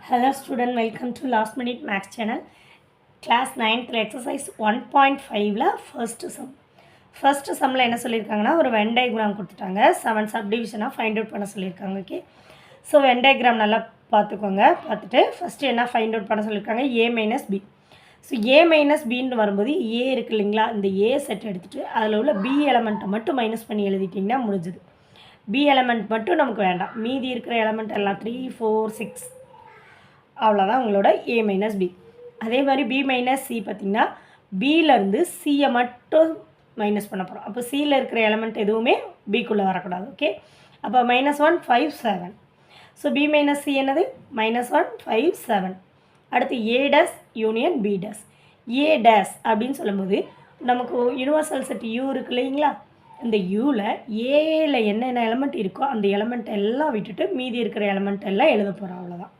Hello student, welcome to Last Minute Max channel. Class 9th exercise 1.5ல first sumல என்ன சொல்லியிருக்காங்கன்னா ஒரு Venn diagram கொடுத்துட்டாங்க 7 subdivision find out பண்ண சொல்லியிருக்காங்க. ஓகே, ஸோ Venn diagram நல்லா பார்த்துக்கோங்க. பார்த்துட்டு ஃபஸ்ட்டு என்ன ஃபைண்ட் அவுட் பண்ண சொல்லியிருக்காங்க, a minus B. So a minus பின்னு வரும்போது a இருக்குது இல்லைங்களா, இந்த a செட் எடுத்துகிட்டு அதில் உள்ள b எலமெண்ட்டை மட்டும் மைனஸ் பண்ணி எழுதிட்டிங்கன்னா முடிஞ்சுது. b எலமெண்ட் மட்டும் நமக்கு வேண்டாம், மீதி இருக்கிற எலமெண்ட் எல்லாம் 3 4 6 அவ்வளோதான் உங்களோட a மைனஸ் பி. அதே மாதிரி b மைனஸ் சி பார்த்திங்கன்னா பியிலேருந்து சியை மட்டும் மைனஸ் பண்ண போகிறோம். அப்போ சியில் இருக்கிற எலமெண்ட் எதுவுமே பிக்குள்ளே வரக்கூடாது. ஓகே, அப்போ -1 5 7. ஸோ b மைனஸ் சி என்னது -1 5 7. அடுத்து a days union b days. a days அப்படின்னு சொல்லும்போது நமக்கு யூனிவர்சல் செட் u இருக்கு இல்லைங்களா, இந்த யூவில் ஏல என்னென்ன எலமெண்ட் இருக்கோ அந்த எலமெண்ட் எல்லாம் விட்டுட்டு மீதி இருக்கிற எலமெண்ட் எல்லாம் எழுத போகிறோம், அவ்வளோதான்.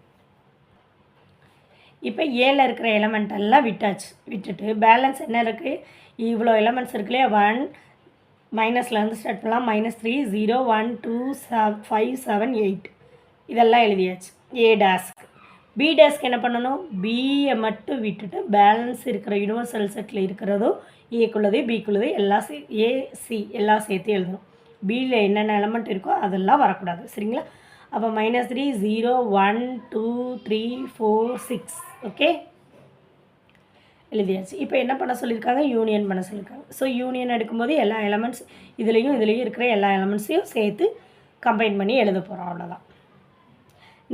இப்போ ஏல இருக்கிற எலமெண்ட் எல்லாம் விட்டுட்டு பேலன்ஸ் என்ன இருக்குது, இவ்வளோ எலமெண்ட்ஸ் இருக்கு இல்லையா, 1 மைனஸ்லேருந்து ஸ்டார்ட் பண்ணலாம், -3 0 1 2 5 7 8 இதெல்லாம் எழுதியாச்சு ஏ டேஸ்க்கு. பி டேஸ்க்கு என்ன பண்ணணும், பியை மட்டும் விட்டுட்டு பேலன்ஸ் இருக்கிற யூனிவர்சல் செட்டில் இருக்கிறதோ ஏக்குள்ளது பிக்குள்ளது எல்லாம் ஏசி எல்லாம் சேர்த்து எழுதணும். பியில் என்னென்ன எலமெண்ட் இருக்கோ அதெல்லாம் வரக்கூடாது, சரிங்களா. அப்போ -3 0 1 2 3 4 6 ஓகே எழுதியாச்சு. இப்போ என்ன பண்ண சொல்லியிருக்காங்க, யூனியன் பண்ண சொல்லியிருக்காங்க. ஸோ யூனியன் எடுக்கும்போது எல்லா எலமெண்ட்ஸ் இதுலேயும் இருக்கிற எல்லா எலமெண்ட்ஸையும் சேர்த்து கம்பைன் பண்ணி எழுத போகிறோம், அவ்வளோதான்.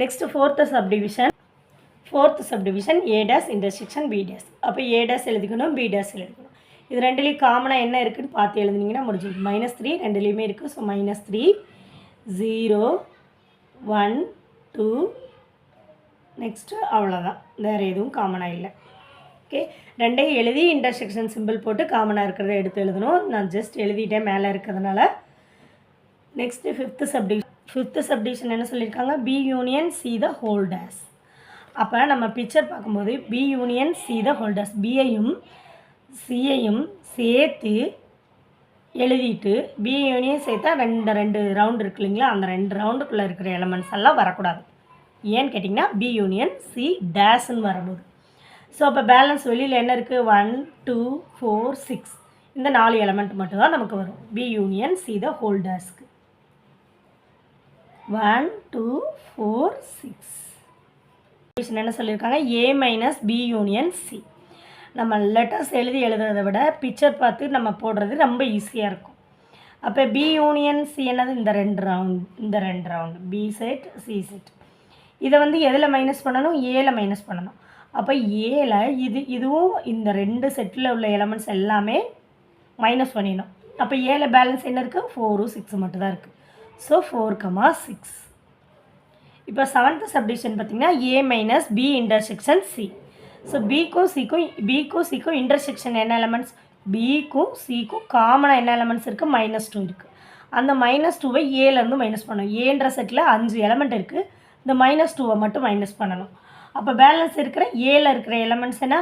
Next fourth subdivision A dash intersection B dash. அப்போ ஏ டேஸ் எழுதிக்கணும், பி டேஸ் எழுதிக்கணும். இது ரெண்டுலேயும் காமனாக என்ன இருக்குதுன்னு பார்த்து எழுதுனீங்கன்னா முடிஞ்சது. -3 ரெண்டுலேயுமே இருக்குது. ஸோ -3 0 1 2 நெக்ஸ்ட்டு அவ்வளோதான், வேறு எதுவும் காமனாக இல்லை. ஓகே, ரெண்டையும் எழுதி இன்டர்செக்ஷன் சிம்பிள் போட்டு காமனாக இருக்கிறத எடுத்து எழுதணும். நான் ஜஸ்ட் எழுதிட்டேன் மேலே இருக்கிறதுனால. நெக்ஸ்ட்டு ஃபிஃப்த்து சப்டிவிஷன் என்ன சொல்லியிருக்காங்க, B union C the whole dash. அப்போ நம்ம பிக்சர் பார்க்கும்போது B union C the whole dash, பியையும் சியையும் சேர்த்து எழுதிட்டு பி யூனியன் சேர்த்தா ரெண்டு ரவுண்டு இருக்கு இல்லைங்களா, அந்த 2 ரவுண்டுக்குள்ளே இருக்கிற எலமெண்ட்ஸ் எல்லாம் வரக்கூடாது. ஏன்னு கேட்டிங்கன்னா பி யூனியன் சி டேஸ்ன்னு வரும்போது. ஸோ அப்போ பேலன்ஸ் வெளியில் என்ன இருக்குது, 1 2 4 6 இந்த 4 எலமெண்ட் மட்டும்தான் நமக்கு வரும் B union C the whole டேஸ்க்கு. 1 2 4 6 என்ன சொல்லியிருக்காங்க, A minus B union C. நம்ம லெட்டர்ஸ் எழுதுறதை விட பிக்சர் பார்த்து நம்ம போடுறது ரொம்ப ஈஸியாக இருக்கும். அப்போ பி யூனியன் சி என்னது, இந்த ரெண்டு round B set C set. இதை எதில் மைனஸ் பண்ணணும், ஏல மைனஸ் பண்ணணும். அப்போ ஏல இதுவும் இந்த 2 செட்டில் உள்ள எலமெண்ட்ஸ் எல்லாமே மைனஸ் பண்ணிடணும். அப்போ ஏல பேலன்ஸ் என்ன இருக்குது, 4 6 மட்டும்தான் இருக்குது. ஸோ 4 6. இப்போ 7th சப்டிவிஷன் பார்த்திங்கன்னா A minus B intersection C. So பிக்கும் சிக்கும் இன்டர்செக்ஷன் என்ன எலமெண்ட்ஸ், பிக்கும் சிக்கும் காமனாக என்ன எலமெண்ட்ஸ் இருக்குது, -2 இருக்குது. அந்த -2வை ஏலேருந்து மைனஸ் பண்ணணும். ஏன்ற செட்டில் 5 எலமெண்ட் இருக்குது, இந்த -2வை மட்டும் மைனஸ் பண்ணணும். அப்போ பேலன்ஸ் இருக்கிற ஏல இருக்கிற எலமெண்ட்ஸ் என்ன,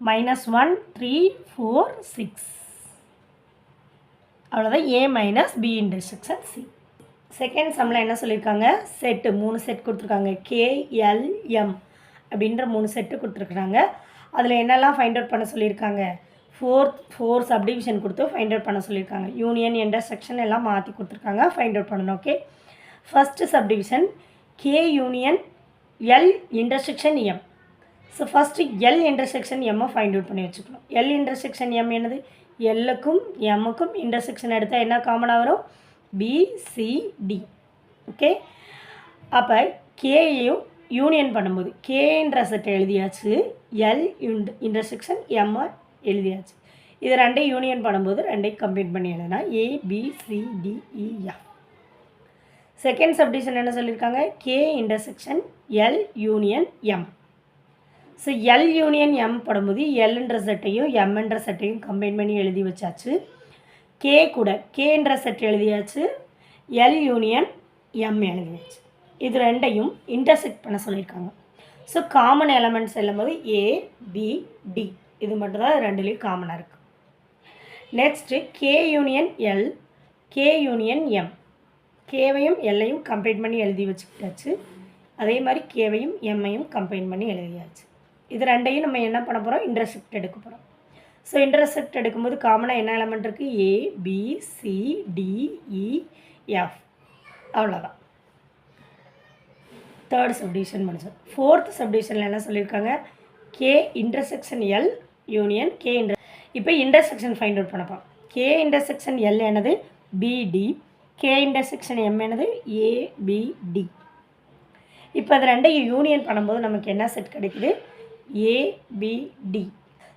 -1 3 4 6 அவ்வளோதான் A minus B intersection C. Second சம்மில் என்ன சொல்லியிருக்காங்க, செட்டு 3 செட் கொடுத்துருக்காங்க, KLM அப்படின்ற 3 செட்டு கொடுத்துருக்குறாங்க. அதில் என்னெல்லாம் ஃபைண்ட் அவுட் பண்ண சொல்லியிருக்காங்க, 4 சப்டிவிஷன் கொடுத்து ஃபைண்ட் அவுட் பண்ண சொல்லியிருக்காங்க. யூனியன் இன்டர்செக்ஷன் எல்லாம் மாற்றி கொடுத்துருக்காங்க, ஃபைண்ட் அவுட் பண்ணணும். Okay, first subdivision K union L intersection M. So first L intersection எம்மை ஃபைண்ட் அவுட் பண்ணி வச்சுக்கணும். L இன்டர்செக்ஷன் M என்னது, Lக்கும் Mக்கும் இன்டர்செக்ஷன் எடுத்தால் என்ன காமனாக வரும், BCD. ஓகே, அப்போ கேயையும் யூனியன் பண்ணும்போது கேன்ற செட்டை எழுதியாச்சு, எல் இன்டர்செக்ஷன் எம்மை எழுதியாச்சு. இது ரெண்டையும் யூனியன் பண்ணும்போது ரெண்டையும் கம்ப்ளீட் பண்ணி எழுதினா ABCDEF. செகண்ட் சப்டிவிஷன் என்ன சொல்லியிருக்காங்க, K intersection L union M. So L union M படும்போது எல்ன்ற செட்டையும் எம்ன்ற செட்டையும் கம்பைன் பண்ணி எழுதி வச்சாச்சு. கே கூட கேன்ற செட் எழுதியாச்சு, எல் யூனியன் எம் எழுதியாச்சு. இது ரெண்டையும் இன்டர்செக்ட் பண்ண சொல்லியிருக்காங்க. ஸோ காமன் எலமெண்ட்ஸ் எழுதும்போது ABD இது மட்டும்தான் ரெண்டுலேயும் காமனாக இருக்குது. Next K union L K union M, கேவையும் எல்லையும் கம்ப்ளீட் பண்ணி எழுதி வச்சுக்கிட்டாச்சு. அதே மாதிரி கேவையும் எம்மையும் கம்பைன் பண்ணி எழுதியாச்சு. இது ரெண்டையும் நம்ம என்ன பண்ண போகிறோம், இன்டர்செக்ட் எடுக்க போகிறோம். ஸோ இன்டர்செக்ட் எடுக்கும்போது காமனாக என்ன எலமெண்ட் இருக்குது, A B C D E F, அவ்வளோதான். தேர்ட் சப்டிவிஷன் முடிச்சோம். ஃபோர்த் சப்டிவிஷனில் என்ன சொல்லியிருக்காங்க, K intersection L union K இப்போ இன்டர்செக்ஷன் ஃபைண்ட் அவுட் பண்ணப்போம். கே இன்டர்செக்ஷன் எல் என்னது பிடி, கே இன்டர்செக்ஷன் எம் என்னது ஏபிடி. இப்போ அது ரெண்டையும் யூனியன் பண்ணும்போது நமக்கு என்ன செட் கிடைக்குது, ஏபிடி.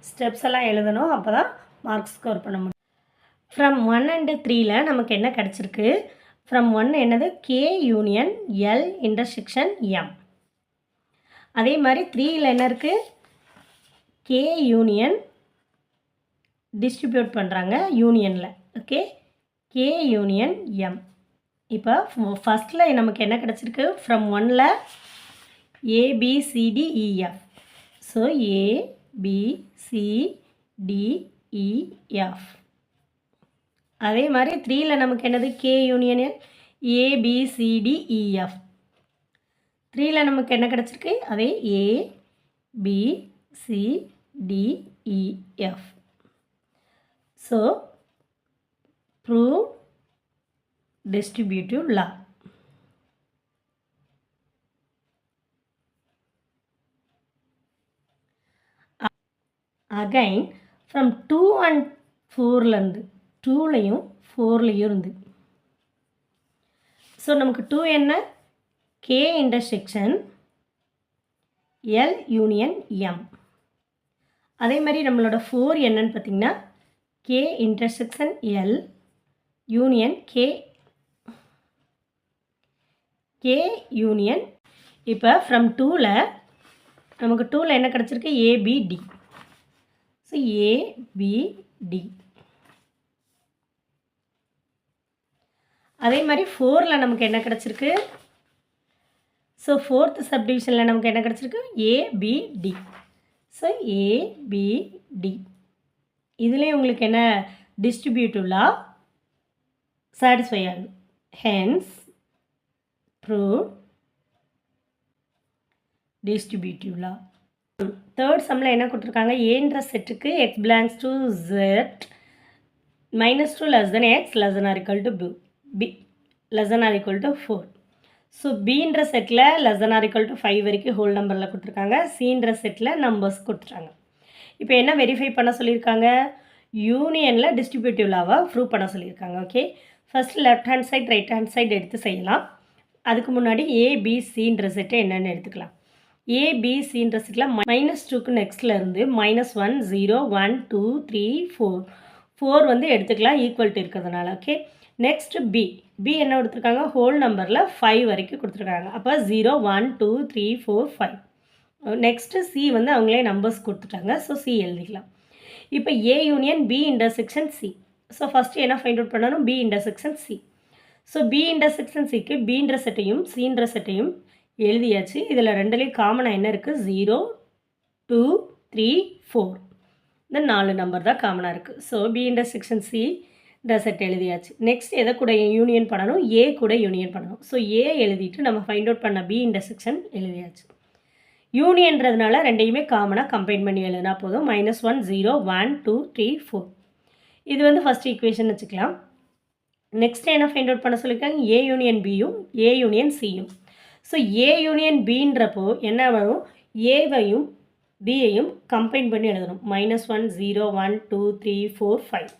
ஸ்டெப்ஸ் எல்லாம் எழுதணும், அப்போ தான் மார்க் ஸ்கோர் பண்ண முடியும். ஃப்ரம் 1 and 3 நமக்கு என்ன கிடச்சிருக்கு, ஃப்ரம் 1 என்னது K union L intersection M. அதே மாதிரி 3 என்ன இருக்குது, கே யூனியன் டிஸ்ட்ரிபியூட் பண்ணுறாங்க யூனியனில். Okay, K union M. இப்போ ஃபஸ்ட்டில் நமக்கு என்ன கிடச்சிருக்கு, ஃப்ரம் 1 ஏபிசிடிஇஎஃப். So ABCDEF. அதே மாதிரி 3 நமக்கு என்னது கே யூனியன் ஏபிசிடிஇஎஃப். 3 நமக்கு என்ன கிடச்சிருக்கு, அதே ABCDEF. So prove distributive law. Again from 2 and 4 2லையும் 4லையும் இருந்து. ஸோ நமக்கு 2 என்ன, K intersection L union M. அதே மாதிரி நம்மளோட 4 என்னன்னு பார்த்திங்கன்னா K intersection L union K union. இப்போ ஃப்ரம் 2ல் நமக்கு 2ல் என்ன கிடச்சிருக்கு, ஏபிடி. So APD. அதே மாதிரி 4ல் நமக்கு என்ன கிடச்சிருக்கு, ஸோ ஃபோர்த் சப்டிவிஷனில் நமக்கு என்ன கிடச்சிருக்கு, ஏபிடி. So APD. இதுலேயும் உங்களுக்கு என்ன டிஸ்ட்ரிபியூட்டிவ் லா சாட்டிஸ்ஃபை ஆகுது. Hence prove distributive law. Third சம்மில் என்ன கொடுத்துருக்காங்க, ஏன்ற செட்டுக்கு x belongs to Z -2 <2 x < B < 4. So பின்ற செட்டில் <= 5 வரைக்கும் ஹோல் நம்பரில் கொடுத்துருக்காங்க. சின்ற செட்டில் நம்பர்ஸ் கொடுத்துட்டாங்க. இப்போ என்ன வெரிஃபை பண்ண சொல்லியிருக்காங்க, யூனியனில் டிஸ்ட்ரிபியூட்டிவ் லாவை ப்ரூவ் பண்ண சொல்லியிருக்காங்க. Okay, first left hand side right hand side எடுத்து செய்யலாம். அதுக்கு முன்னாடி ஏபிசின்ற செட்டை என்னென்னு எடுத்துக்கலாம். ஏபிசின்ற செட்டில் -2க்கு நெக்ஸ்ட்டில் இருந்து -1 0 1 2 3 4 வந்து எடுத்துக்கலாம் ஈக்குவல் டு இருக்கிறதுனால. ஓகே, நெக்ஸ்ட் பி என்ன கொடுத்துருக்காங்க, ஹோல் நம்பரில் 5 வரைக்கும் கொடுத்துருக்காங்க. அப்போ 0 1 2 3 4 5. நெக்ஸ்ட்டு சி வந்து அவங்களே நம்பர்ஸ் கொடுத்துட்டாங்க. ஸோ சி எழுதிக்கலாம். இப்போ A union B intersection C. So first என்ன ஃபைண்ட் அவுட் பண்ணணும், B intersection C. So B intersection சிக்கு பின்ற செட்டையும் சின்ற செட்டையும் எழுதியாச்சு. இதில் ரெண்டுலேயும் காமனாக என்ன இருக்குது, 0 2 3 4. இந்த 4 நம்பர் தான் காமனாக இருக்குது. ஸோ பி இன்டர்செக்ஷன் சி இந்த செட் எழுதியாச்சு. நெக்ஸ்ட் எதை கூட யூனியன் பண்ணணும், ஏ கூட யூனியன் பண்ணணும். ஸோ ஏ எழுதிட்டு நம்ம ஃபைண்ட் அவுட் பண்ண பி இன்டர்செக்ஷன் எழுதியாச்சு. யூனியன்றதுனால ரெண்டையுமே காமனாக கம்பைன் பண்ணி எழுதினா போதும். -1 0 1 2 3 4. இது வந்து ஃபஸ்ட் ஈக்குவேஷன் வச்சுக்கலாம். நெக்ஸ்ட் என்ன ஃபைண்ட் அவுட் பண்ண சொல்லியிருக்காங்க, ஏ யூனியன் பியும் ஏ யூனியன் சியும். ஸோ ஏ யூனியன் பின்றப்போ என்ன வரும், ஏவையும் பியையும் கம்பைன் பண்ணி எழுதணும். -1 0 1 2 3 4 5.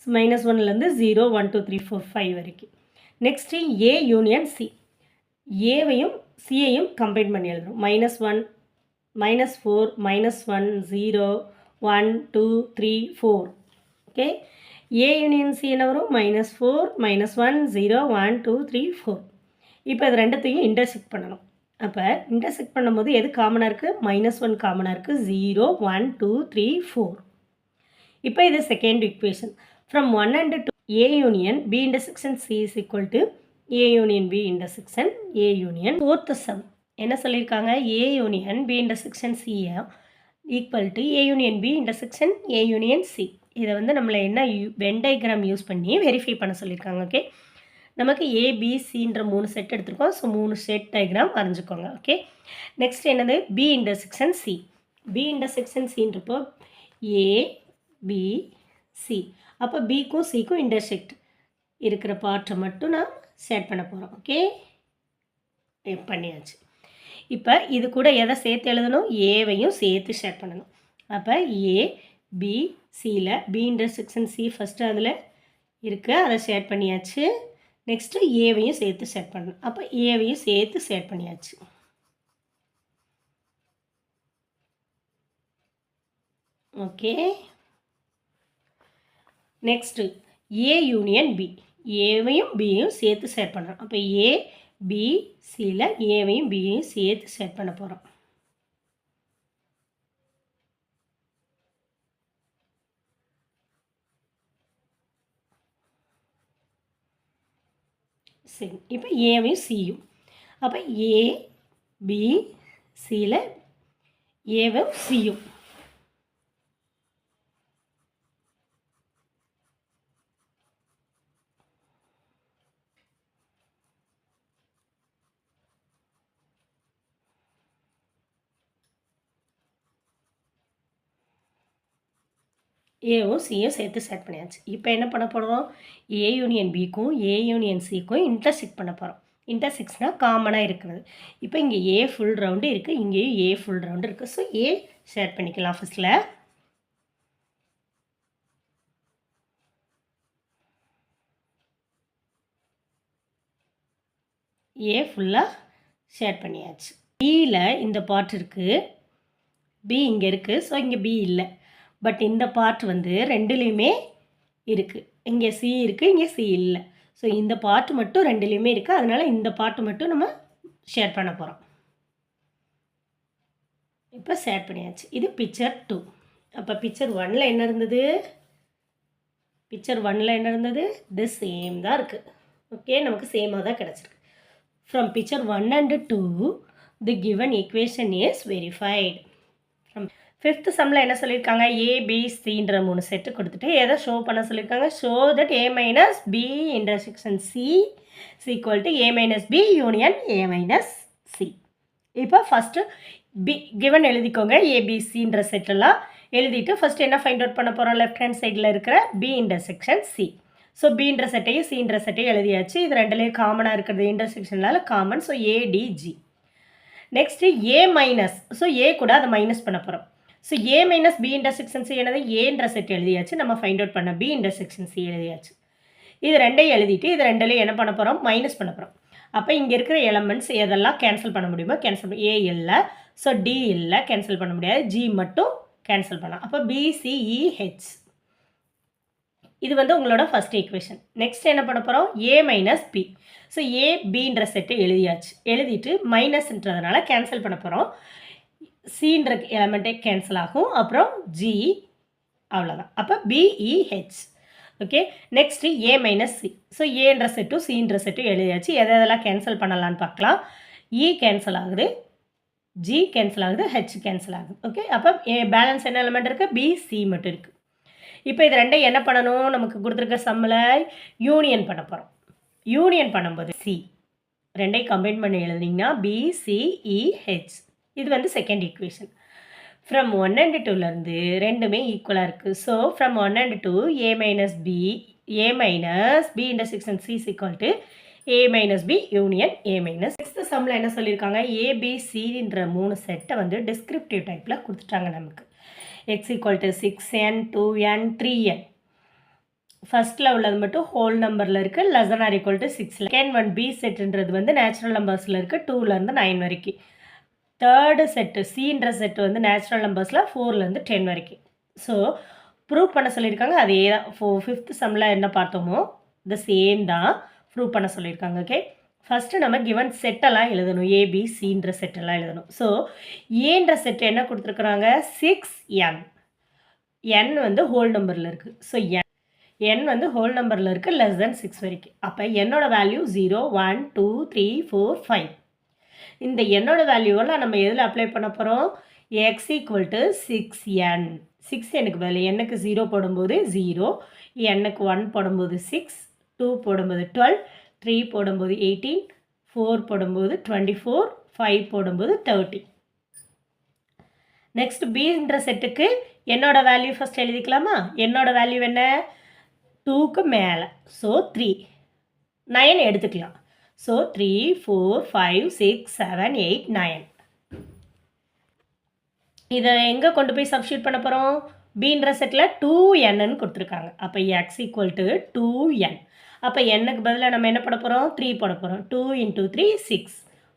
ஸோ -1லேருந்து 0 1 2 3 4 5 வரைக்கும். Next A union C. ஏவையும் சியையும் கம்பைன் பண்ணி எழுதணும். -1 -4 -1 0 1 2 3 4. ஓகே, ஏ யூனியன் சி என்ன வரும், -4 -1 0 1 2 3 4. இப்போ இது ரெண்டுத்தையும் இன்டர்செக்ட் பண்ணணும். அப்போ இன்டர்செக்ட் பண்ணும்போது எது காமனாக இருக்குது, -1 காமனாக இருக்குது, 0 1 2 3 4. இப்போ இது second equation. From 1 and 2 A union B intersection C is equal to A union B intersection A union. Fourth sum என்ன சொல்லியிருக்காங்க, A union B intersection C equal to A union B intersection A union C. இதை வந்து நம்மளை என்ன Venn diagram use பண்ணி verify பண்ண சொல்லியிருக்காங்க. Okay, நமக்கு ஏபிசின்ற 3 செட் எடுத்துருக்கோம். ஸோ 3 செட் டயக்ராம் வரைஞ்சிக்கோங்க. ஓகே, நெக்ஸ்ட் என்னது? B intersection C. B intersection சின்றப்போ ஏபிசி. அப்போ பிக்கும் சிக்கும் இன்டர்செக்ட் இருக்கிற பார்ட்டை மட்டும் நான் செட் பண்ண போகிறோம். ஓகே, பண்ணியாச்சு. இப்போ இது கூட எதை சேர்த்து எழுதணும்? ஏவையும் சேர்த்து ஷேர் பண்ணணும். அப்போ ஏபிசியில் பி இன்டர்செக்ஷன் சி ஃபஸ்ட்டு அதில் இருக்குது, அதை ஷேர் பண்ணியாச்சு. நெக்ஸ்ட்டு ஏவையும் சேர்த்து ஷேர் பண்ணணும். அப்போ ஏவையும் சேர்த்து ஷேர் பண்ணியாச்சு. Okay, next A union B. ஏவையும் பியையும் சேர்த்து ஷேர் பண்ணுறோம். அப்போ ஏ பி சியில் ஏவையும் பியையும் சேர்த்து ஷேர் பண்ண போகிறோம். சரி, இப்போ ஏவையும் சியும். அப்போ ஏ பி சியில் ஏவும் சியும். ஏவும் சியும் சேர்த்து செட் பண்ணியாச்சு. இப்போ என்ன பண்ண போகிறோம்? ஏ யூனியன் பிக்கும் ஏ யூனியன் சிக்கும் இன்டர்செக்ட் பண்ண போகிறோம். இன்டர்செக்ட்ஸ்னால் காமனாக இருக்கிறது. இப்போ இங்கே ஏ ஃபுல் ரவுண்டு இருக்குது, இங்கேயும் ஏ ஃபுல் ரவுண்டு இருக்குது. ஸோ ஏ ஷேர் பண்ணிக்கலாம். ஃபஸ்ட்டில் ஏ ஃபுல்லாக ஷேர் பண்ணியாச்சு. பியில் இந்த பார்ட் இருக்குது, பி இங்கே இருக்குது. ஸோ இங்கே பி இல்லை. பட் இந்த பார்ட் வந்து ரெண்டுலேயுமே இருக்குது. இங்கே சி இருக்குது, இங்கே சி இல்லை. ஸோ இந்த பார்ட் மட்டும் ரெண்டுலேயுமே இருக்குது. அதனால் இந்த பார்ட் மட்டும் நம்ம ஷேர் பண்ண போகிறோம். இப்போ ஷேர் பண்ணியாச்சு. இது பிக்சர் 2. அப்போ பிக்சர் 1ல் என்ன இருந்தது? பிக்சர் 1ல் என்ன இருந்தது? இது சேம் தான் இருக்குது. ஓகே, நமக்கு சேமாக தான் கிடச்சிருக்கு. From picture 1 and 2 the given equation is verified. From 5th சம்மில் என்ன சொல்லியிருக்காங்க? ஏபிசின்ற 3 செட்டு கொடுத்துட்டு எதை ஷோ பண்ண சொல்லியிருக்காங்க? Show that A minus B intersection C equal to A minus B union A minus C. இப்போ ஃபஸ்ட்டு பி கிவன் எழுதிக்கோங்க. ஏபிசின்ற செட்டெல்லாம் எழுதிட்டு ஃபஸ்ட்டு என்ன ஃபைண்ட் அவுட் பண்ண போகிறோம்? லெஃப்ட் ஹேண்ட் சைடில் இருக்கிற பி இன்டர்செக்ஷன் சி. ஸோ பின்ற செட்டையும் சின்ற செட்டையும் எழுதியாச்சு. இது ரெண்டுலேயும் காமனாக இருக்கிறது இன்டர்செக்ஷனால் காமன். So ADG. நெக்ஸ்ட்டு ஏ மைனஸ். ஸோ ஏ கூட அதை மைனஸ் பண்ண போகிறோம். ஸோ ஏ மைனஸ் பி இன்டர்செக்ஷன் சி என்னது? ஏன்ற செட் எழுதியாச்சு. நம்ம ஃபைண்ட் அவுட் பண்ண பி இன்டர்செக்ஷன் சி எழுதியாச்சு. இது ரெண்டையும் எழுதிட்டு இது ரெண்டுலேயும் என்ன பண்ண போகிறோம்? மைனஸ் பண்ண போகிறோம். அப்போ இங்கே இருக்கிற எலமெண்ட்ஸ் எதெல்லாம் கேன்சல் பண்ண முடியுமோ கேன்சல் பண்ண. ஏ இல்லை, ஸோ டி இல்லை, கேன்சல் பண்ண முடியாது. ஜி மட்டும் கேன்சல் பண்ணலாம். அப்போ பிசிஇஹெச். இது வந்து உங்களோட ஃபஸ்ட் ஈக்குவேஷன். நெக்ஸ்ட் என்ன பண்ண போகிறோம்? A minus B. ஸோ ஏ பின்ற செட்டை எழுதியாச்சு. எழுதிட்டு மைனஸ்ன்றதுனால கேன்சல் பண்ண போகிறோம். சின்ற எலமெண்ட்டே கேன்சல் ஆகும். அப்புறம் ஜி, அவ்வளோதான். அப்போ பிஇஹெச். ஓகே, நெக்ஸ்ட்டு ஏ மைனஸ் சி. ஸோ ஏன்ற செட்டும் சின்ற செட்டும் எழுதியாச்சு. எதெல்லாம் கேன்சல் பண்ணலான்னு பார்க்கலாம். இ கேன்சல் ஆகுது, ஜி கேன்சல் ஆகுது, ஹெச் கேன்சல் ஆகுது. ஓகே, அப்போ பேலன்ஸ் என்ன எலமெண்ட் இருக்குது? பி, சி மட்டும் இருக்குது. இப்போ இது ரெண்டையும் என்ன பண்ணணும்? நமக்கு கொடுத்துருக்க சம்மில் யூனியன் பண்ண போகிறோம். யூனியன் பண்ணும்போது சி ரெண்டையும் கம்பைன் பண்ணி எழுதிங்கன்னா பிசிஇஹெச். இது வந்து செகண்ட் ஈக்குவேஷன். ஃப்ரம் 1 and 2லேருந்து ரெண்டுமே ஈக்குவலாக இருக்குது. So from 1 and 2 A minus B intersection C equal to A minus B union A minus. 6th சம்மில் என்ன சொல்லியிருக்காங்க? ஏபிசின்ற 3 செட்டை வந்து டிஸ்கிரிப்டிவ் டைப்பில் கொடுத்துட்டாங்க நமக்கு. X equal to 6n 2n 3n. ஃபஸ்ட்டில் உள்ளது மட்டும் ஹோல் நம்பரில் இருக்குது, less than or equal to 6. Second one B செட்டுன்றது வந்து நேச்சுரல் நம்பர்ஸில் இருக்குது, 2லேருந்து 9 வரைக்கும். தேர்டு செட்டு சின்ற செட்டு வந்து நேச்சுரல் நம்பர்ஸில் 4லேருந்து 10 வரைக்கும். ஸோ ப்ரூவ் பண்ண சொல்லியிருக்காங்க. அதே தான் 5th சம்மில் என்ன பார்த்தோமோ இந்த சேம் தான் ப்ரூவ் பண்ண சொல்லியிருக்காங்க. ஓகே, ஃபஸ்ட்டு நம்ம கிவன் செட்டெல்லாம் எழுதணும். ஏபிசின்ற செட்டெல்லாம் எழுதணும். ஸோ ஏன்ற செட்டு என்ன கொடுத்துருக்குறாங்க? 6n. n வந்து ஹோல் நம்பரில் இருக்குது. ஸோ n வந்து ஹோல் நம்பரில் இருக்குது, லெஸ் தென் 6 வரைக்கும். அப்போ என்னோட வேல்யூ 0 1 2 3 4 5. இந்த என்னோட வேல்யூவெல்லாம் நம்ம எதில் அப்ளை பண்ண போகிறோம்? X equal to 6n. 6 எனக்கு பதில் என்னக்கு 0 போடும்போது 0, எனக்கு 1 போடும்போது 6, 2 போடும்போது 12, 3 போடும்போது 18, 4 போடும்போது 24, 5 போடும்போது 30. நெக்ஸ்ட் பின்ற செட்டுக்கு என்னோட வேல்யூ ஃபஸ்ட் எழுதிக்கலாமா? என்னோட வேல்யூ என்ன? 2க்கு மேலே, ஸோ 3. 9 எடுத்துக்கலாம். ஸோ 3, 4, 5, 6, 7, 8, 9. இதை எங்கே கொண்டு போய் சப்ஸ்டியூட் பண்ண போகிறோம்? பின்ற செட்டில் 2n கொடுத்துருக்காங்க. அப்போ x ஈக்குவல் டு 2n. அப்போ என்னக்கு பதிலாக நம்ம என்ன போட போகிறோம்? 3 போட போகிறோம். 2 × 3 6.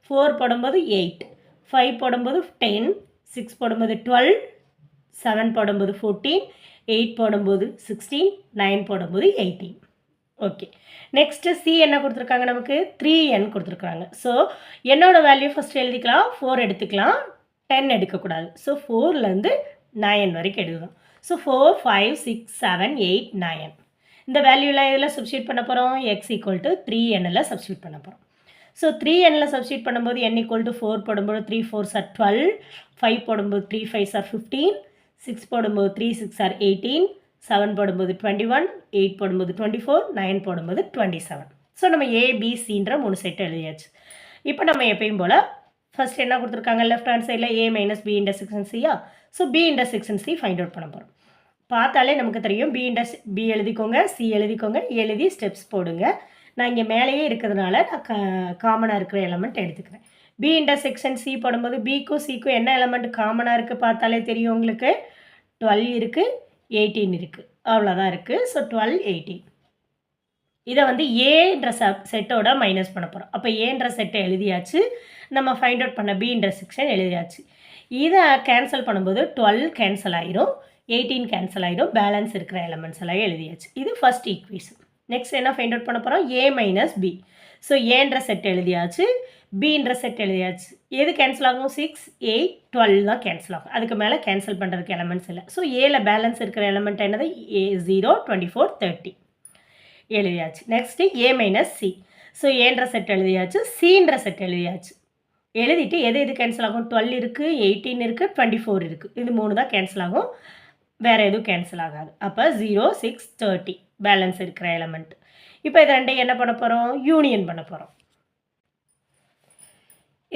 4 போடும்போது 8. 5 போடும்போது 10. 6 போடும்போது 12. 7 போடும்போது 14. 8 போடும்போது 16. 9 போடும்போது 18. ஓகே. நெக்ஸ்ட்டு சி என்ன கொடுத்துருக்காங்க? நமக்கு 3n கொடுத்துருக்காங்க. ஸோ என்னோட வேல்யூ ஃபஸ்ட்டு எழுதிக்கலாம். 4 எடுத்துக்கலாம், 10 எடுக்கக்கூடாது. ஸோ 4லேருந்து 9 வரைக்கும் எழுதுவோம். ஸோ 4, 5, 6, 7, 8, 9. இந்த வேல்யூலாம் இதில் சப்ஸ்டியூட் பண்ண போகிறோம். எக்ஸ் ஈக்குவல் டு 3nல் சப்ஸ்டியூட் பண்ண போகிறோம். ஸோ 3nல் சப்ஸ்டியூட் பண்ணும்போது n ஈக்குவல் டு 4 போடும்போது 3 4s are 12, 5 போடும்போது 3 5s are 15, 6 போடும்போது 3 6 are 18, 7 போடும்போது 21, 8 போடும்போது 24, 9 போடும்போது 27. ஸோ நம்ம ஏபிசின்ற 3 செட் எழுதியாச்சு. இப்போ நம்ம எப்பயும் போல் ஃபர்ஸ்ட் என்ன கொடுத்துருக்காங்க? லெஃப்ட் ஹேண்ட் சைடில் a மைனஸ் பி இன்டர்செக்ஷன் சியா. So B intersection C find out பண்ண போகிறோம். பார்த்தாலே நமக்கு தெரியும். பி எழுதிக்கோங்க, சி எழுதிக்கோங்க, எழுதி ஸ்டெப்ஸ் போடுங்க. நான் இங்கே மேலேயே இருக்கிறதுனால நான் காமனாக இருக்கிற எலமெண்ட் எடுத்துக்கிறேன். பி இன்டர்செக்ஷன் சி போடும்போது பிக்கும் சிக்கும் என்ன எலமெண்ட் காமனாக இருக்குது பார்த்தாலே தெரியும் உங்களுக்கு. 12 இருக்குது, 18 இருக்குது, அவ்வளோதான் இருக்குது. ஸோ 12, 18. இதை வந்து ஏன்ற செட்டோட மைனஸ் பண்ண போகிறோம். அப்போ ஏன்ற செட்டை எழுதியாச்சு. நம்ம ஃபைண்ட் அவுட் பண்ண பி இன்டர்செக்ஷன் எழுதியாச்சு. இதை கேன்சல் பண்ணும்போது 12 கேன்சல் ஆயிரும், 18 கேன்சல் ஆகிடும். பேலன்ஸ் இருக்கிற எலமெண்ட்ஸ் எல்லாம் எழுதியாச்சு. இது ஃபர்ஸ்ட் ஈக்குவேஷன். நெக்ஸ்ட் என்ன ஃபைண்ட் அவுட் பண்ண போகிறோம்? A minus B. ஸோ ஏன்ற செட் எழுதியாச்சு, பின்ற செட் எழுதியாச்சு. எது கேன்சல் ஆகும்? 6, 8, 12 தான் கேன்சல் ஆகும். அதுக்கு மேலே கேன்சல் பண்ணுறதுக்கு எலமெண்ட்ஸ் இல்லை. ஸோ ஏல பேலன்ஸ் இருக்கிற எலமெண்ட் என்னது? 0, 24, 30 எழுதியாச்சு. நெக்ஸ்ட்டு ஏ மைனஸ் சி. ஸோ ஏன்ற செட் எழுதியாச்சு, சின்ற செட் எழுதியாச்சு. எழுதிட்டு எது கேன்சல் ஆகும்? 12 இருக்குது, 18 இருக்குது, 24 இருக்குது. இது 3 தான் கேன்சல் ஆகும், வேறு எதுவும் கேன்சல் ஆகாது. அப்போ 0, 6, 30 பேலன்ஸ் இருக்கிற எலமெண்ட். இப்போ இது ரெண்டையும் என்ன பண்ண போகிறோம்? யூனியன் பண்ண போகிறோம்.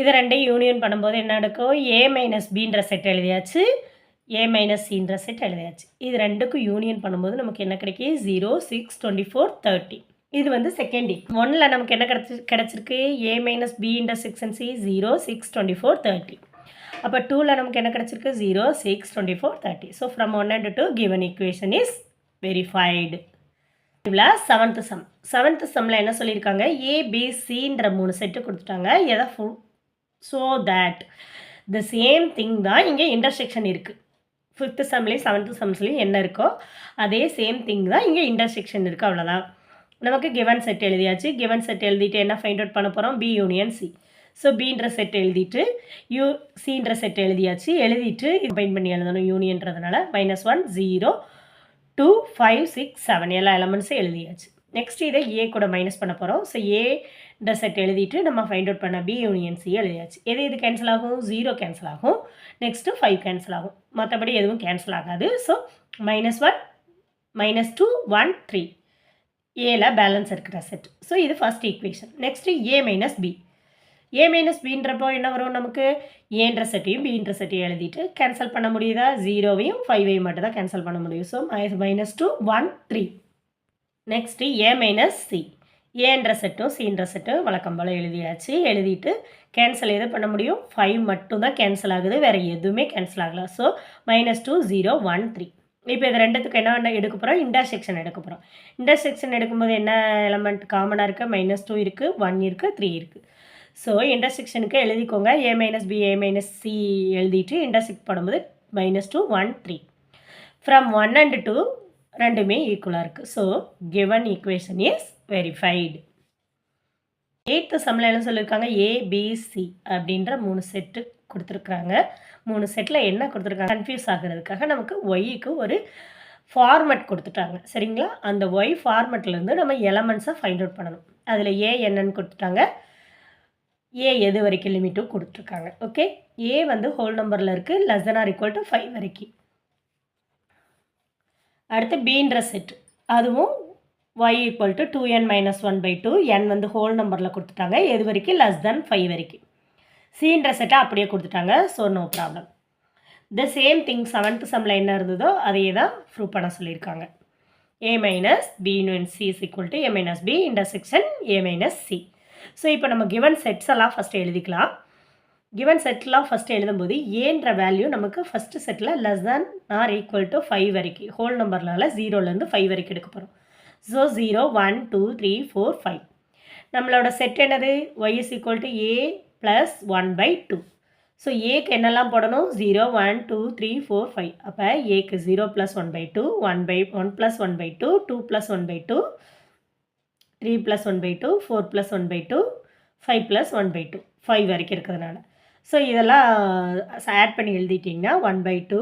இது ரெண்டையும் யூனியன் பண்ணும்போது என்ன நடக்கும்? ஏ மைனஸ் பின்ற செட் எழுதியாச்சு, ஏ மைனஸ் சின்ற செட் எழுதியாச்சு. இது ரெண்டுக்கும் யூனியன் பண்ணும்போது நமக்கு என்ன கிடைக்கும்? 0, 6, 24, 30. இது வந்து செகண்ட் ஈக். 1ல் நமக்கு என்ன கிடச்சிருக்கு? ஏ மைனஸ் பி இன்டர்செக்ஷன் சி 0, 6, 24, 30. அப்போ 2ல் நமக்கு என்ன கிடச்சிருக்கு? 0, 6, 24, 30. So from 1 and 2 given equation is verified. இதில் செவன்த் சம்மில் என்ன சொல்லியிருக்காங்க? ஏபிசின்ற 3 செட்டு கொடுத்துட்டாங்க. எதை so that the same thing தான் இங்கே இன்டர்செக்ஷன் இருக்குது. 5th சம்லேயும் 7th சம்ஸ்லேயும் என்ன இருக்கோ அதே சேம் திங் தான் இங்கே இன்டர்செக்ஷன் இருக்குது, அவ்வளோதான். நமக்கு கிவன் செட் எழுதியாச்சு. கிவன் செட் எழுதிட்டு என்ன ஃபைண்ட் அவுட் பண்ண போகிறோம்? B union C. ஸோ பின்ற செட் எழுதிட்டு சின்ற செட் எழுதியாச்சு. எழுதிட்டு கம்பைன் பண்ணி எழுதணும் யூனியன்றதுனால. -1, 0, 2, 5, 6, 7 எல்லா எலமெண்ட்ஸும் எழுதியாச்சு. நெக்ஸ்ட் இதை ஏ கூட மைனஸ் பண்ண போகிறோம். ஸோ ஏன்ற செட் எழுதிட்டு நம்ம ஃபைண்ட் அவுட் பண்ண பி யூனியன் சி எழுதியாச்சு. இது கேன்சல் ஆகும்? 0 கேன்சல் ஆகும். நெக்ஸ்ட்டு 5 கேன்சல் ஆகும். மற்றபடி எதுவும் கேன்சல் ஆகாது. ஸோ -1, -2, 1, 3 ஏல பேலன்ஸ் இருக்கிற செட். ஸோ இது ஃபர்ஸ்ட் ஈக்குவேஷன். நெக்ஸ்ட்டு ஏ மைனஸ் பி. ஏ மைனஸ் பின்றப்போ என்ன வரும்? நமக்கு ஏன்ற செட்டையும் பின்ற செட்டையும் எழுதிட்டு கேன்சல் பண்ண முடியுதா? 0வையும் 5வையும் மட்டும் தான் கேன்சல் பண்ண முடியும். ஸோ -2, 1, 3. நெக்ஸ்ட்டு ஏ மைனஸ் சி. ஏன்ற செட்டும் சின்ற செட்டும் வழக்கம் போல் எழுதியாச்சு. எழுதிட்டு கேன்சல் எது பண்ண முடியும்? 5 மட்டும் தான் கேன்சல் ஆகுது, வேறு எதுவுமே கேன்சல் ஆகலை. ஸோ -2, 0, 1, 3. இப்போ இது ரெண்டுத்துக்கு என்ன எடுக்க போகிறோம்? இன்டர்செக்ஷன் எடுக்க போகிறோம். இன்டர்செக்ஷன் எடுக்கும்போது என்ன எலமெண்ட் காமனாக இருக்குது? -2 இருக்குது, 1 இருக்குது, 3 இருக்குது. ஸோ இன்டர்செக்ஷனுக்கு எழுதிக்கோங்க. ஏ மைனஸ் பி, ஏ மைனஸ் சி எழுதிட்டு இன்டர்செக்ட் பண்ணும்போது -2, 1, 3. ஃப்ரம் 1 and 2 ரெண்டுமே ஈக்குவலாக இருக்குது. So given equation is verified. 8th சம்மில் என்ன சொல்லியிருக்காங்க? ஏபிசி அப்படின்ற 3 செட்டு கொடுத்துருக்குறாங்க. 3 செட்டில் என்ன கொடுத்துருக்காங்க? கன்ஃபியூஸ் ஆகிறதுக்காக நமக்கு ஒய்க்கு ஒரு ஃபார்மெட் கொடுத்துட்டாங்க, சரிங்களா? அந்த ஒய் ஃபார்மெட்லேருந்து நம்ம எலமெண்ட்ஸை ஃபைண்ட் அவுட் பண்ணணும். அதில் ஏ என்னன்னு கொடுத்துட்டாங்க, ஏ எது வரைக்கும் லிமிட்டும் கொடுத்துருக்காங்க. ஓகே, ஏ வந்து ஹோல் நம்பரில் இருக்குது, <= 5 வரைக்கும். அடுத்து பீன்ற செட், அதுவும் y equal to 2n minus 1/2 n வந்து ஹோல் நம்பரில் கொடுத்துட்டாங்க எது வரைக்கும் லெஸ் தென் 5 வரைக்கும். சின்ற செட்டை அப்படியே கொடுத்துட்டாங்க. So no problem. The same thing 7th சம்மில் என்ன இருந்ததோ அதையே தான் ப்ரூவ் பண்ண சொல்லியிருக்காங்க. a minus b in c is equal to a minus b intersection a minus c. So இப்போ நம்ம கிவன் செட்ஸ் எல்லாம் ஃபஸ்ட்டு எழுதிக்கலாம். கிவன் செட்லாம் ஃபஸ்ட்டு எழுதும்போது ஏன்ற வேல்யூ நமக்கு first settle less than or equal to 5 வரைக்கும் ஹோல் நம்பர்னால 0லேருந்து 5 வரைக்கும் எடுக்க போகிறோம். ஸோ 0 1 2 3 4 5. நம்மளோட செட் என்னது y is equal to a plus 1/2. So ஏக்கு என்னெல்லாம் போடணும் 0 1 2 3 4 5. அப்போ ஏக்கு 0 plus 1/2 1 plus 1/2 2 plus 1/2 3 plus 1/2 4 plus 1/2 5 plus 1/2 5 வரைக்கும் இருக்கிறதுனால. ஸோ இதெல்லாம் ஆட் பண்ணி எழுதிட்டிங்கன்னா 1/2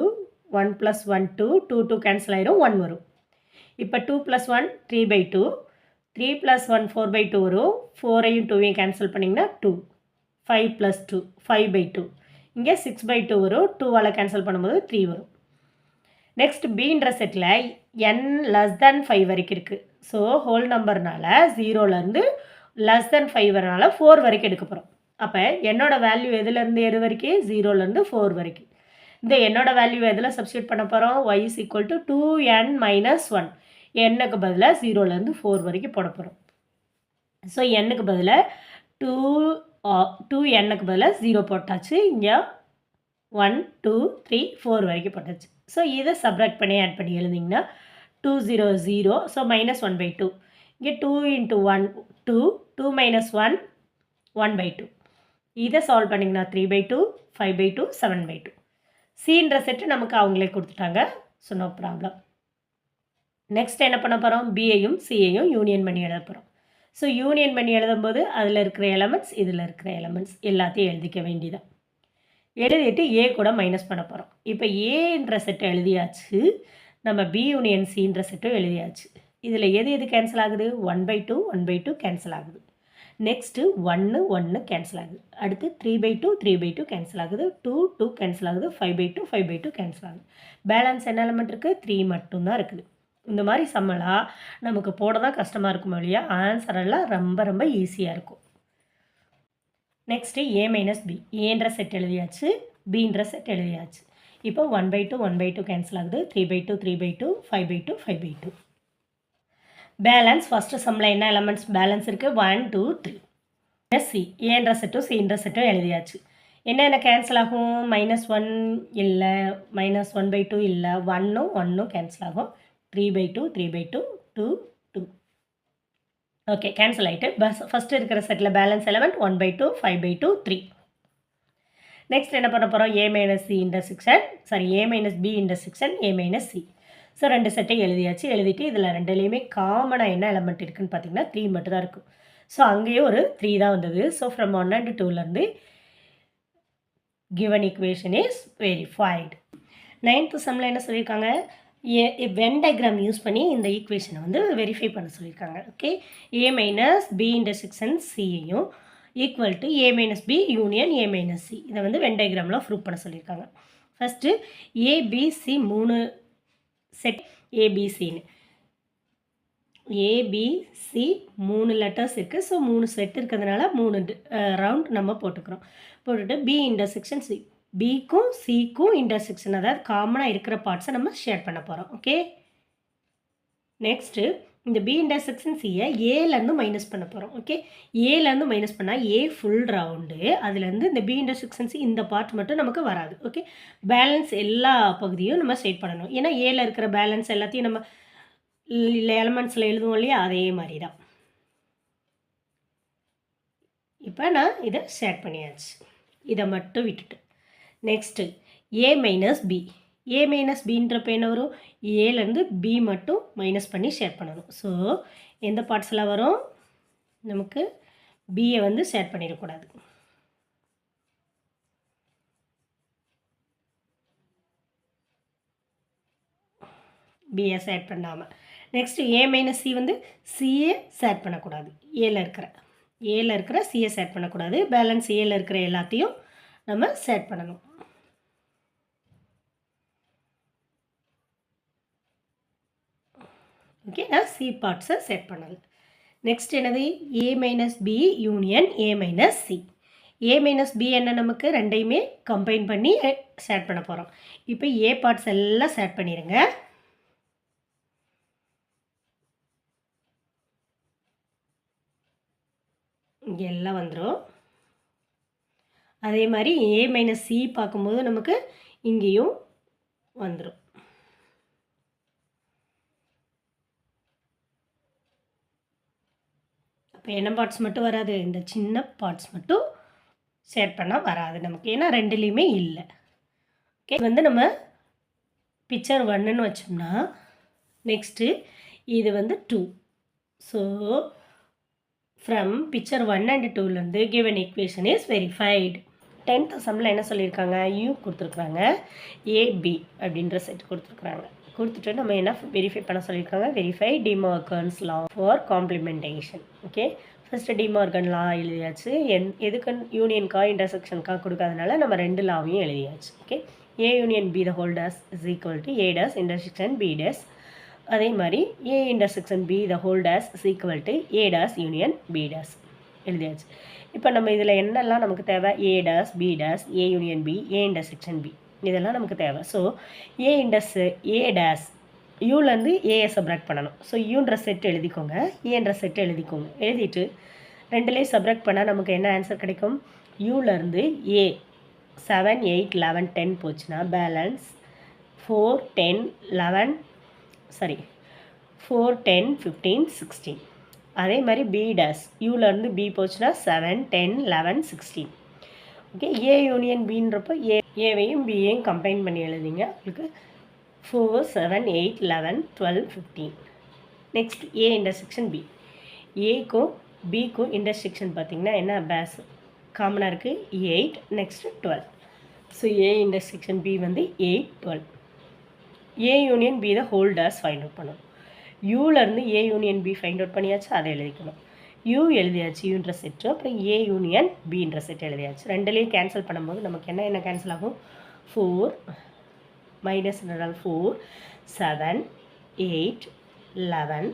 1 ப்ளஸ் 1 2 2 2 கேன்சல் ஆயிரும் 1 வரும். இப்போ 2 ப்ளஸ் 1 3/2 3 ப்ளஸ் 1 4/2 வரும். 4ஐயும் 2ஐயும் கேன்சல் பண்ணிங்கன்னா 2 5 ப்ளஸ் 2 5/2 இங்கே 6/2 வரும். 2வால் கேன்சல் பண்ணும்போது 3 வரும். நெக்ஸ்ட் பின்ற செட்டில் n லெஸ் தேன் 5 வரைக்கும் இருக்குது. ஸோ ஹோல் நம்பர்னால 0லேருந்து லெஸ் தேன் 5 வரனால 4 வரைக்கும் எடுக்க போகிறோம். அப்போ என்னோட வேல்யூ எதுலேருந்து எது வரைக்கும் 0லேருந்து 4 வரைக்கும். இந்த என்னோட வேல்யூ எதில் சப்ஸ்டியூட் பண்ண போகிறோம் y is equal to 2n minus 1 என்னுக்கு பதிலாக 0லேருந்து 4 வரைக்கும் போட போகிறோம். ஸோ என்னுக்கு பதிலாக 2nக்கு பதிலாக 0 போட்டாச்சு. இங்கே 1 2 3 4 வரைக்கும் போட்டாச்சு. ஸோ இதை சப்ராக்ட் பண்ணி ஆட் பண்ணி எழுதிங்கன்னா 2 0 0. ஸோ மைனஸ் 1/2 இங்கே 2 இன்ட்டு 1 2 2 மைனஸ் 1 1/2. இதை சால்வ் பண்ணிங்கன்னா 3/2 5/2 7/2. சின்ற செட்டு நமக்கு அவங்களே கொடுத்துட்டாங்க. So no problem. நெக்ஸ்ட் என்ன பண்ண போகிறோம் பியையும் சியையும் யூனியன் பண்ணி எழுத போகிறோம். ஸோ யூனியன் பண்ணி எழுதும்போது அதில் இருக்கிற எலமெண்ட்ஸ் இதில் இருக்கிற எலமெண்ட்ஸ் எல்லாத்தையும் எழுதிக்க வேண்டியதான். எழுதிட்டு ஏ கூட மைனஸ் பண்ண போகிறோம். இப்போ ஏன்ற செட்டை எழுதியாச்சு. நம்ம பி யூனியன் சின்ற செட்டும் எழுதியாச்சு. இதில் எது எது கேன்சல் ஆகுது 1/2 1/2 கேன்சல் ஆகுது. நெக்ஸ்ட்டு 1 1 கேன்சல் ஆகுது. அடுத்து 3/2 3/2 கேன்சல் ஆகுது. 2 2 கேன்சல் ஆகுது. 5/2 5/2 கேன்சல் ஆகுது. பேலன்ஸ் என்ன எலமெண்ட் இருக்குது 3 மட்டும்தான் இருக்குது. இந்த மாதிரி சம்மலாம் நமக்கு போட தான் கஷ்டமாக இருக்கும் இல்லையா. ஆன்சர் எல்லாம் ரொம்ப ரொம்ப ஈஸியாக இருக்கும். நெக்ஸ்ட்டு ஏ மைனஸ் பி ஏன்ற செட் எழுதியாச்சு பின்ற செட் எழுதியாச்சு. இப்போ 1/2 1/2 கேன்சல் ஆகுது. 3/2 3/2 5/2 5/2. பேலன்ஸ் ஃபஸ்ட்டு சம்மில் என்ன எலமெண்ட்ஸ் பேலன்ஸ் இருக்குது 1 2 3. சி ஏன்ற செட்டும் சின்ற செட்டும் எழுதியாச்சு. என்ன கேன்சல் ஆகும் -1 இல்லை -1/2 இல்லை 1 1 கேன்சல் ஆகும். 3/2 3/2 2 2. ஓகே கேன்சல் ஆகிட்டு ஃபஸ்ட்டு இருக்கிற செட்டில் பேலன்ஸ் எலமெண்ட் 1/2 5/2 3. நெக்ஸ்ட் என்ன பண்ண போகிறோம் A minus C intersection A minus B intersection A minus C. So ரெண்டு செட்டை எழுதியாச்சு. எழுதிட்டு இதில் ரெண்டுலேயுமே காமனாக என்ன எலமெண்ட் இருக்குதுன்னு பார்த்தீங்கன்னா 3 மட்டும் தான் இருக்கும். ஸோ அங்கேயும் ஒரு 3 தான் வந்தது. So from 1 and 2லேருந்து given equation is verified. 9th சம்மில் என்ன சொல்லியிருக்காங்க வென் டயக்ராம் யூஸ் பண்ணி இந்த ஈக்குவேஷனை வந்து வெரிஃபை பண்ண சொல்லியிருக்காங்க. Okay A minus B intersection சியையும் equal to A minus B union A minus C இதை வந்து வென் டயக்ராமில் ப்ரூவ் பண்ண சொல்லியிருக்காங்க. ஃபஸ்ட்டு ஏபிசி 3 செட் ஏபிசின்னு ஏபிசி 3 லெட்டர்ஸ் இருக்குது. ஸோ 3 செட் இருக்கிறதுனால 3 ரவுண்ட் நம்ம போட்டுக்கிறோம். போட்டுட்டு பி இன்டர்செக்ஷன் சி பிக்கும் சிக்கும் இன்டர்செக்ஷன் அதாவது காமனாக இருக்கிற பார்ட்ஸை நம்ம ஷேர் பண்ண போகிறோம். ஓகே நெக்ஸ்ட்டு இந்த பி இன்டர்செக்ஷன் சியை ஏலேருந்து மைனஸ் பண்ண போகிறோம். ஓகே ஏலேருந்து மைனஸ் பண்ணால் ஏ ஃபுல் ரவுண்டு அதுலேருந்து இந்த பி இன்டர்செக்ஷன் சி இந்த பார்ட் மட்டும் நமக்கு வராது. ஓகே பேலன்ஸ் எல்லா பகுதியும் நம்ம ஷேட் பண்ணணும். ஏன்னா ஏல இருக்கிற பேலன்ஸ் எல்லாத்தையும் நம்ம எலமெண்ட்ஸில் எழுதுவோம் இல்லையா அதே மாதிரி தான். இப்போ நான் இதை ஷேட் பண்ணியாச்சு. இதை மட்டும் விட்டுட்டு next A minus B A minus பின்றப்ப என்ன வரும் ஏலேருந்து பி மட்டும் மைனஸ் பண்ணி ஷேர் பண்ணணும். ஸோ எந்த பார்ட்ஸில் வரும் நமக்கு பியை வந்து ஷேர் பண்ணிடக்கூடாது. பியை ஷேர் பண்ணாமல் நெக்ஸ்ட்டு ஏ மைனஸ் சி வந்து சிஏ ஷேர் பண்ணக்கூடாது. ஏல இருக்கிற சிஏ ஷேர் பண்ணக்கூடாது. பேலன்ஸ் ஏல இருக்கிற எல்லாத்தையும் நம்ம ஷேர் பண்ணணும். ஓகே, நான் சி பார்ட்ஸை செட் பண்ணலை. நெக்ஸ்ட் என்னது? A minus B union A minus C. A minus B என்ன? நமக்கு ரெண்டையுமே கம்பைன் பண்ணி செட் பண்ண போகிறோம். இப்போ ஏ பார்ட்ஸ் எல்லாம் செட் பண்ணிடுங்க. இங்கே எல்லாம் வந்துடும். அதே மாதிரி ஏ மைனஸ் சி பார்க்கும்போது நமக்கு இங்கேயும் வந்துடும். இப்போ என்ன பார்ட்ஸ் மட்டும் வராது, இந்த சின்ன பார்ட்ஸ் மட்டும் ஷேர் பண்ணால் வராது நமக்கு, ஏன்னா ரெண்டுலேயுமே இல்லை. ஓகே, வந்து நம்ம பிக்சர் 1ன்னு வச்சோம்னா நெக்ஸ்ட்டு இது வந்து 2. So from picture 1 and 2லேருந்து given equation is verified. 10th சம்மில் என்ன சொல்லியிருக்காங்க? யூ கொடுத்துருக்குறாங்க, ஏபி அப்படின்ற செட் கொடுத்துருக்குறாங்க. கொடுத்துட்டு நம்ம என்ன வெரிஃபை பண்ண சொல்லியிருக்காங்க? Verify De Morgan's law for complementation. Okay, first De Morgan law எழுதியாச்சு. எதுக்கு யூனியன்கா இன்டர்செக்ஷனுக்கா கொடுக்காதனால நம்ம 2 லாவையும் எழுதியாச்சு. Okay, A union B the whole dash is equal to A dash intersection B dash. அதே மாதிரி A intersection B the whole dash is equal to A dash union B dash எழுதியாச்சு. இப்போ நம்ம இதில் என்னெல்லாம் நமக்கு தேவை? A dash, B dash, A union B, A intersection B, இதெல்லாம் நமக்கு தேவை. ஸோ ஏ டேஸ் யூலேருந்து ஏயை சப்ராக்ட் பண்ணணும். ஸோ யூன்ற செட் எழுதிக்கோங்க, ஏன்ற செட் எழுதிக்கோங்க. எழுதிட்டு ரெண்டுலேயும் சப்ராக்ட் பண்ணால் நமக்கு என்ன ஆன்சர் கிடைக்கும்? யூலேருந்து ஏ 7, 8, 11, 10 போச்சுன்னா பேலன்ஸ் 4, 10, 15, 16. அதே மாதிரி பி டேஸ் யூலேருந்து பி போச்சுன்னா 7, 10, 11, 16. ஓகே, ஏ யூனியன் பின்றப்போ ஏவையும் பியையும் கம்பைன் பண்ணி எழுதிங்க. உங்களுக்கு 4, 7, 8, 11, 12, 15. Next A intersection B. ஏக்கும் பிக்கும் இன்டர்செக்ஷன் பார்த்திங்கன்னா என்ன பேஸ் காமனாக இருக்குது? 8, next 12. So A intersection B வந்து 8, 12. A union B the whole dash find out பண்ணணும். யூலேருந்து A union B find out பண்ணியாச்சு, அதை எழுதிக்கணும். யூ எழுதியாச்சு யூன்ற செட்டு, அப்புறம் ஏ யூனியன் பின்ற செட் எழுதியாச்சு. ரெண்டுலேயும் கேன்சல் பண்ணும்போது நமக்கு என்ன கேன்சல் ஆகும்? 4 மைனஸ் 4, 7, 8, 11,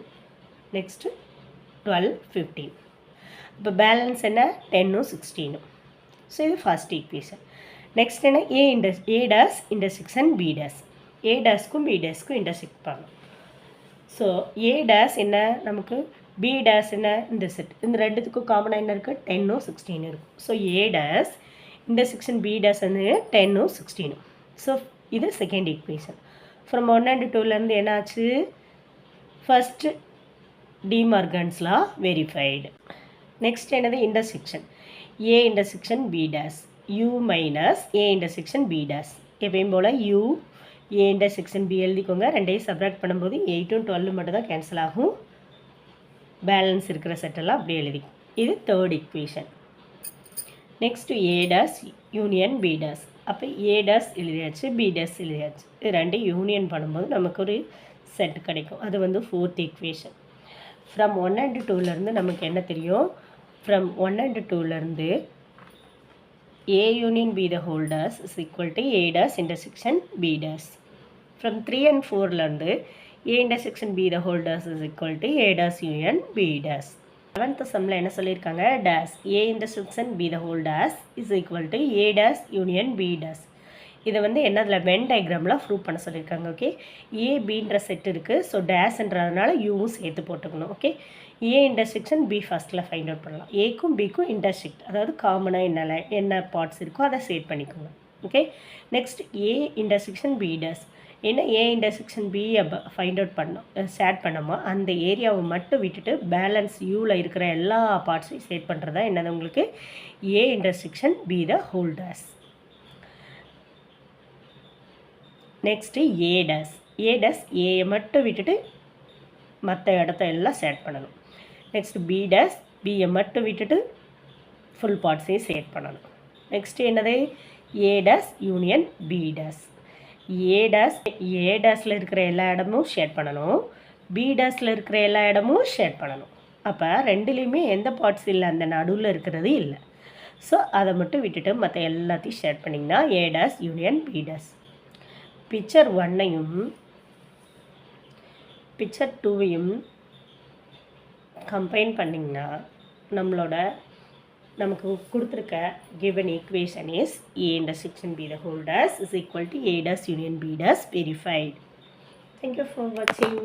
நெக்ஸ்ட்டு 12, 15. இப்போ பேலன்ஸ் என்ன? 10, 16. ஸோ இது ஃபர்ஸ்ட் ஈக்குவேஷன். நெக்ஸ்ட் என்ன? A dash intersection B dash. A டேஸ்க்கும் பி டேஸ்க்கும் இன்டர்செக்ட் பண்ணணும். ஸோ ஏ டேஸ் என்ன நமக்கு? பி டேஸ் என்ன? இந்த செட். இந்த ரெண்டுத்துக்கும் காமனாக என்ன இருக்குது? 10, 16 இருக்கும். So A dash intersection B dash வந்து 10, 16. ஸோ இது செகண்ட் ஈக்குவேஷன். ஃப்ரம் 1 and 2லேருந்து என்ன ஆச்சு? First De Morgan's law verified. Next என்னது? Intersection. A intersection B dash, U minus A intersection B dash. எப்பயும் போல் யூ ஏ இன்டர்செக்ஷன் பி எழுதிக்கோங்க. ரெண்டையும் சப்ராக்ட் பண்ணும்போது 8, 12 மட்டும் தான் கேன்சல் ஆகும். பேலன்ஸ் இருக்கிற செட்டெல்லாம் அப்படியே எழுதி. இது third equation. Next A dash union B dash. அப்போ ஏ டேஸ் எழுதியாச்சு, பி டேஸ் எழுதியாச்சு. இது ரெண்டையும் யூனியன் பண்ணும்போது நமக்கு ஒரு செட் கிடைக்கும். அது வந்து ஃபோர்த் ஈக்குவேஷன். ஃப்ரம் 1 and 2லேருந்து நமக்கு என்ன தெரியும்? From 1 and 2லேருந்து A union B the whole dash is equal to A dash intersection B dash. From 3 and 4லேருந்து A intersection B the whole dash is equal to A dash union B dash. 7th சம்மில் என்ன சொல்லியிருக்காங்க? dash A intersection B the whole dash is equal to A dash union B dash. இதை வந்து என்னதில் when டயக்ராமில் prove பண்ண சொல்லியிருக்காங்க. Okay, ஏபின்ற set இருக்குது. So டேஷ்ன்றதுனால யூவும் சேர்த்து போட்டுக்கணும். ஓகே, ஏ இன்டர்செக்ஷன் பி ஃபஸ்ட்டில் ஃபைண்ட் அவுட் பண்ணலாம். ஏக்கும் பிக்கும் இன்டர்செக்ட், அதாவது காமனாக என்ன பார்ட்ஸ் இருக்கோ அதை சேட் பண்ணிக்கோங்க. Okay, next A intersection B dash. என்ன? A intersection B find out பண்ணோம், சேட் பண்ணோமா அந்த ஏரியாவை மட்டும் விட்டுட்டு பேலன்ஸ் யூவில் இருக்கிற எல்லா பார்ட்ஸையும் சேட் பண்ணுறதா என்னது உங்களுக்கு? A intersection B the whole dash. Next A dash. A dash ஏயை மட்டும் விட்டுட்டு மற்ற இடத்த எல்லாம் சேட் பண்ணணும். நெக்ஸ்ட்டு பி டேஸ் பியை மட்டும் விட்டுட்டு ஃபுல் பார்ட்ஸையும் சேட் பண்ணணும். நெக்ஸ்ட்டு என்னது? A dash union B dash. A டேஸில் இருக்கிற எல்லா இடமும் ஷேட் பண்ணணும், பி டேஸில் இருக்கிற எல்லா இடமும் ஷேட் பண்ணணும். அப்போ ரெண்டுலேயுமே எந்த பார்ட்ஸ் இல்லை, அந்த நடுவில் இருக்கிறது இல்லை. ஸோ அதை மட்டும் விட்டுட்டு மற்ற எல்லாத்தையும் ஷேட் பண்ணிங்கன்னா A dash union B dash. Picture 1ஐயும் பிக்சர் 2வையும் கம்பைன் பண்ணிங்கன்னா நம்மளோட நமக்கு கொடுத்துருக்க given equation is A intersection B the whole dash is equal to A dash union B dash verified. Thank you for watching.